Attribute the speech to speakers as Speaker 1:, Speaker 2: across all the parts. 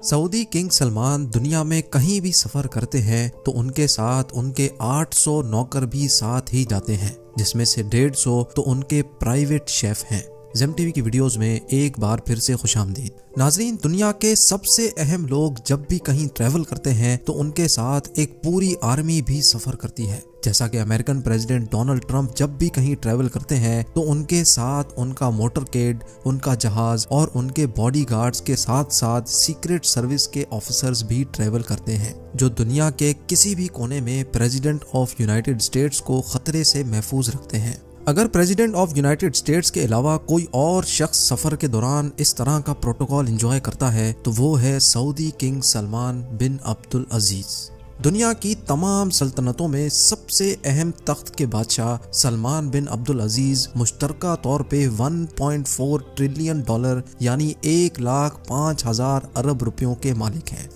Speaker 1: Saudi king Salman दुनिया में कहीं भी सफर करते हैं तो उनके साथ उनके 800 नौकर भी साथ ही जाते हैं, जिसमें से 150 तो उनके प्राइवेट शेफ हैं। ज़ेम टीवी की वीडियोस में एक बार फिर से खुशामदीद। नाजरीन, दुनिया के सबसे अहम लोग जब भी कहीं ट्रैवल करते हैं तो उनके साथ एक पूरी आर्मी भी सफर करती है। जैसा कि अमेरिकन प्रेसिडेंट डोनाल्ड ट्रंप जब भी कहीं ट्रैवल करते हैं तो उनके साथ उनका मोटरकेड, उनका जहाज और उनके बॉडीगार्ड्स के साथ साथ सीक्रेट सर्विस के ऑफिसर्स भी ट्रैवल करते हैं, जो दुनिया के किसी भी कोने में प्रेसिडेंट ऑफ यूनाइटेड स्टेट्स को खतरे से महफूज रखते हैं। अगर प्रेसिडेंट ऑफ यूनाइटेड स्टेट्स के अलावा कोई और शख्स सफर के दौरान इस तरह का प्रोटोकॉल एंजॉय करता है तो वो है सऊदी किंग सलमान बिन अब्दुल अजीज। दुनिया की तमाम सल्तनतों में सबसे अहम तख्त के बादशाह सलमान बिन अब्दुल अजीज मुश्तरका तौर पे 1.4 ट्रिलियन डॉलर यानी 1,05,000 अरब रुपयों के मालिक हैं।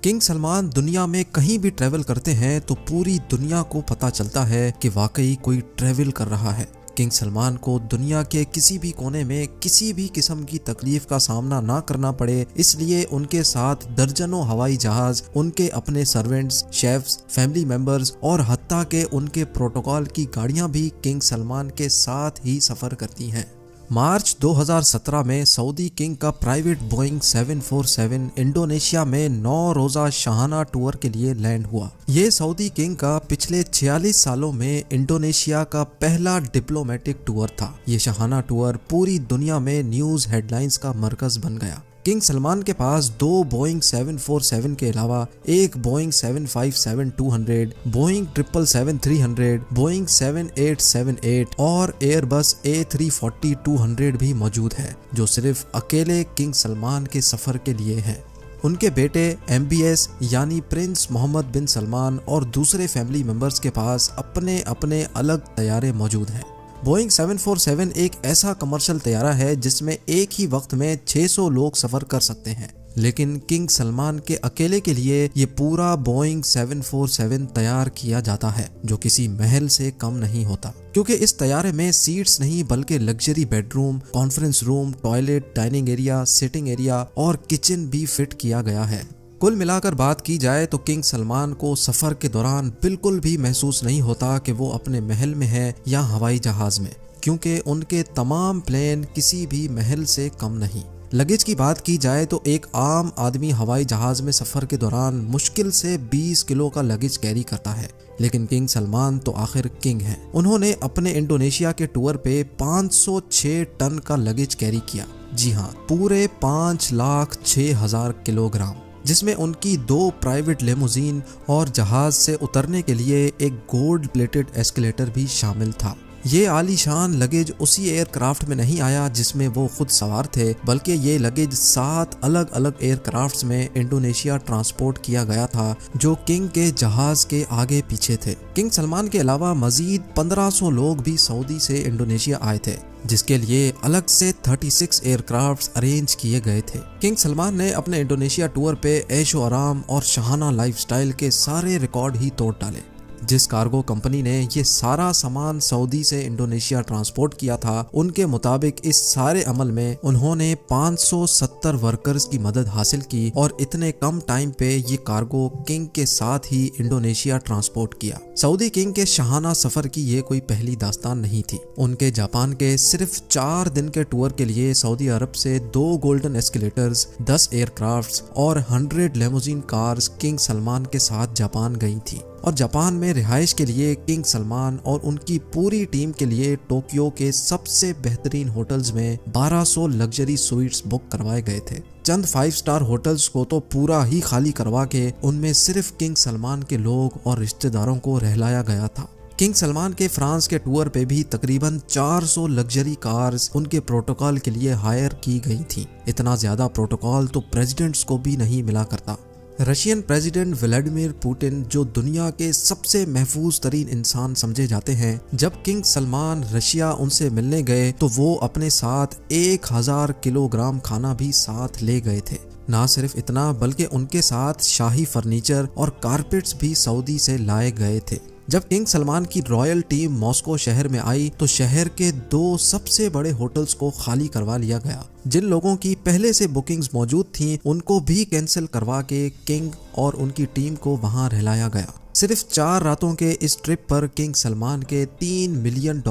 Speaker 1: किंग सलमान दुनिया में कहीं भी ट्रैवल करते हैं तो पूरी दुनिया को पता चलता है कि वाकई कोई ट्रैवल कर रहा है। किंग सलमान को दुनिया के किसी भी कोने में किसी भी किस्म की तकलीफ का सामना ना करना पड़े, इसलिए उनके साथ दर्जनों हवाई जहाज, उनके अपने सर्वेंट्स, शेफ्स, फैमिली मेंबर्स और हत्ता के उनके प्रोटोकॉल की गाड़ियां भी किंग सलमान के साथ ही सफर करती हैं। मार्च 2017 में सऊदी किंग का प्राइवेट बोइंग 747 इंडोनेशिया में 9 रोजा शाहाना टूर के लिए लैंड हुआ। ये सऊदी किंग का पिछले 46 सालों में इंडोनेशिया का पहला डिप्लोमेटिक टूर था। ये शाहाना टूर पूरी दुनिया में न्यूज हेडलाइंस का मरकज बन गया। किंग सलमान के पास 2 बोइंग 747 के अलावा एक बोइंग 757-200, बोइंग 777-300, बोइंग 7878 और एयरबस A340-200 भी मौजूद है, जो सिर्फ अकेले किंग सलमान के सफर के लिए है। उनके बेटे MBS यानी प्रिंस मोहम्मद बिन सलमान और दूसरे फैमिली मेंबर्स के पास अपने अपने अलग तैयारे मौजूद हैं। बोइंग 747 एक ऐसा कमर्शियल तैयारा है जिसमें एक ही वक्त में 600 लोग सफर कर सकते हैं, लेकिन किंग सलमान के अकेले के लिए ये पूरा बोइंग 747 तैयार किया जाता है, जो किसी महल से कम नहीं होता, क्योंकि इस तैयारे में सीट्स नहीं बल्कि luxury bedroom, conference room, toilet, dining area, sitting area और किचन भी फिट किया गया है। कुल मिलाकर बात की जाए तो किंग सलमान को सफर के दौरान बिल्कुल भी महसूस नहीं होता कि वो अपने महल में है या हवाई जहाज में, क्योंकि उनके तमाम प्लेन किसी भी महल से कम नहीं। लगेज की बात की जाए तो एक आम आदमी हवाई जहाज में सफर के दौरान मुश्किल से 20 किलो का लगेज कैरी करता है, लेकिन किंग सलमान तो आखिर किंग हैं। उन्होंने अपने इंडोनेशिया के टूर पे 506 टन का लगेज कैरी किया। जी हाँ, पूरे 5,06,000 किलोग्राम, जिसमें उनकी 2 प्राइवेट लेमोजीन और जहाज से उतरने के लिए एक गोल्ड प्लेटेड एस्केलेटर भी शामिल था। ये आलीशान लगेज उसी एयरक्राफ्ट में नहीं आया जिसमें वो खुद सवार थे, बल्कि ये लगेज 7 अलग अलग एयरक्राफ्ट्स में इंडोनेशिया ट्रांसपोर्ट किया गया था, जो किंग के जहाज के आगे पीछे थे। किंग सलमान के अलावा मजीद 1500 लोग भी सऊदी से इंडोनेशिया आए थे, जिसके लिए अलग से 36 एयरक्राफ्ट्स अरेंज किए गए थे। किंग सलमान ने अपने इंडोनेशिया टूर पे ऐशो आराम और शाहाना लाइफस्टाइल के सारे रिकॉर्ड ही तोड़ डाले। जिस कार्गो कंपनी ने ये सारा सामान सऊदी से इंडोनेशिया ट्रांसपोर्ट किया था, उनके मुताबिक इस सारे अमल में उन्होंने 570 वर्कर्स की मदद हासिल की और इतने कम टाइम पे ये कार्गो किंग के साथ ही इंडोनेशिया ट्रांसपोर्ट किया। सऊदी किंग के शाहाना सफर की ये कोई पहली दास्तान नहीं थी। उनके जापान के सिर्फ 4 दिन के टूर के लिए सऊदी अरब से 2 गोल्डन एस्केलेटर्स, 10 एयरक्राफ्ट्स और 100 लेमोजीन कार्स किंग सलमान के साथ जापान गई थी, और जापान में रिहाइश के लिए किंग सलमान और उनकी पूरी टीम के लिए टोक्यो के सबसे बेहतरीन होटल्स में 1200 लग्जरी स्वीट्स बुक करवाए गए थे। चंद 5 स्टार होटल्स को तो पूरा ही खाली करवा के उनमें सिर्फ किंग सलमान के लोग और रिश्तेदारों को रहलाया गया था। किंग सलमान के फ्रांस के टूर पे भी तकरीबन 400 लग्जरी कार्स उनके प्रोटोकॉल के लिए हायर की गई थी। इतना ज्यादा प्रोटोकॉल तो प्रेसिडेंट्स को भी नहीं मिला करता। रशियन प्रेसिडेंट व्लादिमीर पुतिन, जो दुनिया के सबसे महफूज तरीन इंसान समझे जाते हैं, जब किंग सलमान रशिया उनसे मिलने गए तो वो अपने साथ 1000 किलोग्राम खाना भी साथ ले गए थे। ना सिर्फ इतना बल्कि उनके साथ शाही फर्नीचर और कारपेट्स भी सऊदी से लाए गए थे। जब किंग सलमान की रॉयल टीम मॉस्को शहर में आई तो शहर के 2 सबसे बड़े होटल्स को खाली करवा लिया गया। जिन लोगों की पहले से बुकिंग्स मौजूद थीं उनको भी कैंसिल करवा के किंग और उनकी टीम को वहां रहलाया गया। सिर्फ 4 रातों के इस ट्रिप पर किंग सलमान के $3 मिलियन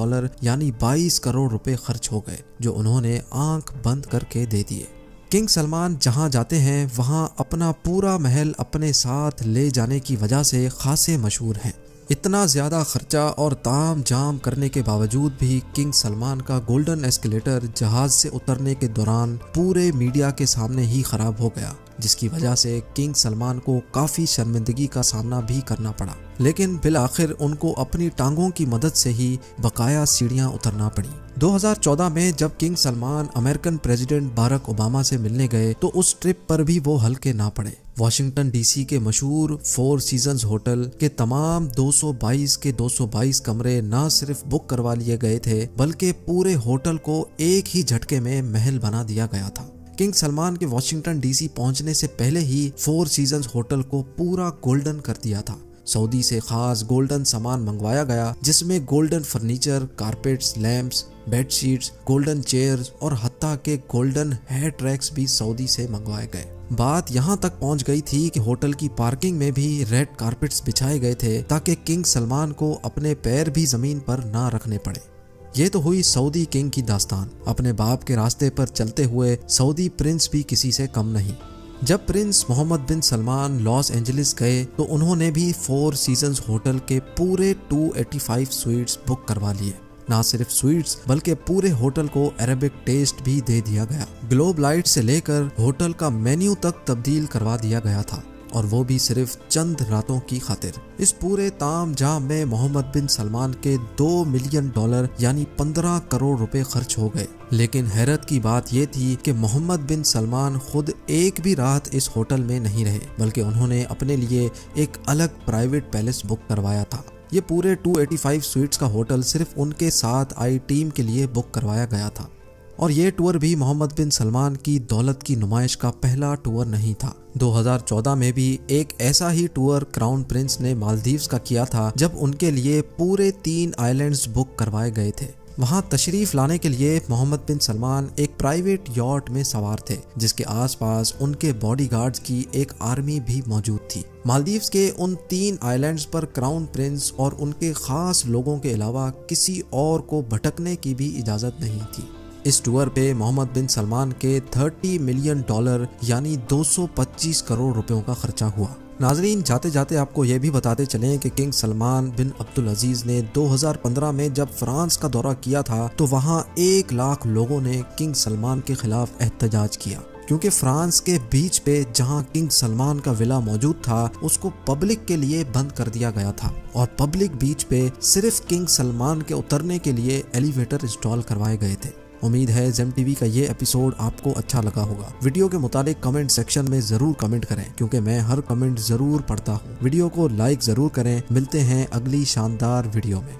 Speaker 1: यानी 22 करोड़ रुपए खर्च हो गए, जो उन्होंने आंख बंद करके दे दिए। किंग सलमान जहां जाते हैं वहां अपना पूरा महल अपने साथ ले जाने की वजह से खासे मशहूर हैं। इतना ज्यादा खर्चा और ताम जाम करने के बावजूद भी किंग सलमान का गोल्डन एस्केलेटर जहाज से उतरने के दौरान पूरे मीडिया के सामने ही खराब हो गया, जिसकी वजह से किंग सलमान को काफी शर्मिंदगी का सामना भी करना पड़ा। लेकिन बिल आखिर उनको अपनी टांगों की मदद से ही बकाया सीढ़ियां उतरना पड़ी। 2014 में जब किंग सलमान अमेरिकन प्रेसिडेंट बारक ओबामा से मिलने गए तो उस ट्रिप पर भी वो हल्के ना पड़े। वॉशिंगटन डीसी के मशहूर 4 सीजन्स होटल के तमाम 222 के 222 कमरे न सिर्फ बुक करवा लिए गए थे, बल्कि पूरे होटल को एक ही झटके में महल बना दिया गया था। किंग सलमान के वॉशिंगटन डीसी पहुंचने से पहले ही 4 सीजन्स होटल को पूरा गोल्डन कर दिया था। सऊदी से खास गोल्डन सामान मंगवाया गया, जिसमें golden furniture, carpets, lamps, bedsheets, golden chairs और हत्ता के गोल्डन हेयर ट्रैक्स भी सऊदी से मंगवाए गए। बात यहाँ तक पहुँच गई थी कि होटल की पार्किंग में भी रेड कारपेट्स बिछाए गए थे ताकि किंग सलमान को अपने पैर भी जमीन पर ना रखने पड़े। ये तो हुई सऊदी किंग की दास्तान। अपने बाप के रास्ते पर चलते हुए सऊदी प्रिंस भी किसी से कम नहीं। जब प्रिंस मोहम्मद बिन सलमान लॉस एंजलिस गए तो उन्होंने भी 4 सीजन्स होटल के पूरे 285 स्वीट्स बुक करवा लिए। ना सिर्फ स्वीट्स बल्कि पूरे होटल को अरेबिक टेस्ट भी दे दिया गया। ग्लोब लाइट से लेकर होटल का मेन्यू तक तब्दील करवा दिया गया था, और वो भी सिर्फ चंद रातों की खातिर। इस पूरे ताम जाम में मोहम्मद बिन सलमान के $2 मिलियन यानी 15 करोड़ रुपए खर्च हो गए। लेकिन हैरत की बात ये थी कि मोहम्मद बिन सलमान खुद एक भी रात इस होटल में नहीं रहे, बल्कि उन्होंने अपने लिए एक अलग प्राइवेट पैलेस बुक करवाया था। ये पूरे 285 स्वीट्स का होटल सिर्फ उनके साथ आई टीम के लिए बुक करवाया गया था। और ये टूर भी मोहम्मद बिन सलमान की दौलत की नुमाइश का पहला टूर नहीं था। 2014 में भी एक ऐसा ही टूर क्राउन प्रिंस ने मालदीव्स का किया था, जब उनके लिए पूरे 3 आइलैंड्स बुक करवाए गए थे। वहां तशरीफ लाने के लिए मोहम्मद बिन सलमान एक प्राइवेट यॉट में सवार थे, जिसके आसपास उनके बॉडीगार्ड्स की एक आर्मी भी मौजूद थी। मालदीव्स के उन 3 आइलैंड्स पर क्राउन प्रिंस और उनके खास लोगों के अलावा किसी और को भटकने की भी इजाजत नहीं थी। इस टूर पे मोहम्मद बिन सलमान के $30 मिलियन यानी 225 करोड़ रुपयों का खर्चा हुआ। नाजरीन, जाते जाते आपको ये भी बताते चलें कि किंग सलमान बिन अब्दुल अजीज ने 2015 में जब फ्रांस का दौरा किया था तो वहाँ 1 लाख लोगों ने किंग सलमान के खिलाफ एहतजाज किया, क्योंकि फ्रांस के बीच पे जहां किंग सलमान का विला मौजूद था उसको पब्लिक के लिए बंद कर दिया गया था, और पब्लिक बीच पे सिर्फ किंग सलमान के उतरने के लिए एलिवेटर इंस्टॉल करवाए गए थे। उम्मीद है जेम टीवी का ये एपिसोड आपको अच्छा लगा होगा। वीडियो के मुतालिक कमेंट सेक्शन में जरूर कमेंट करें, क्योंकि मैं हर कमेंट जरूर पढ़ता हूँ। वीडियो को लाइक जरूर करें। मिलते हैं अगली शानदार वीडियो में।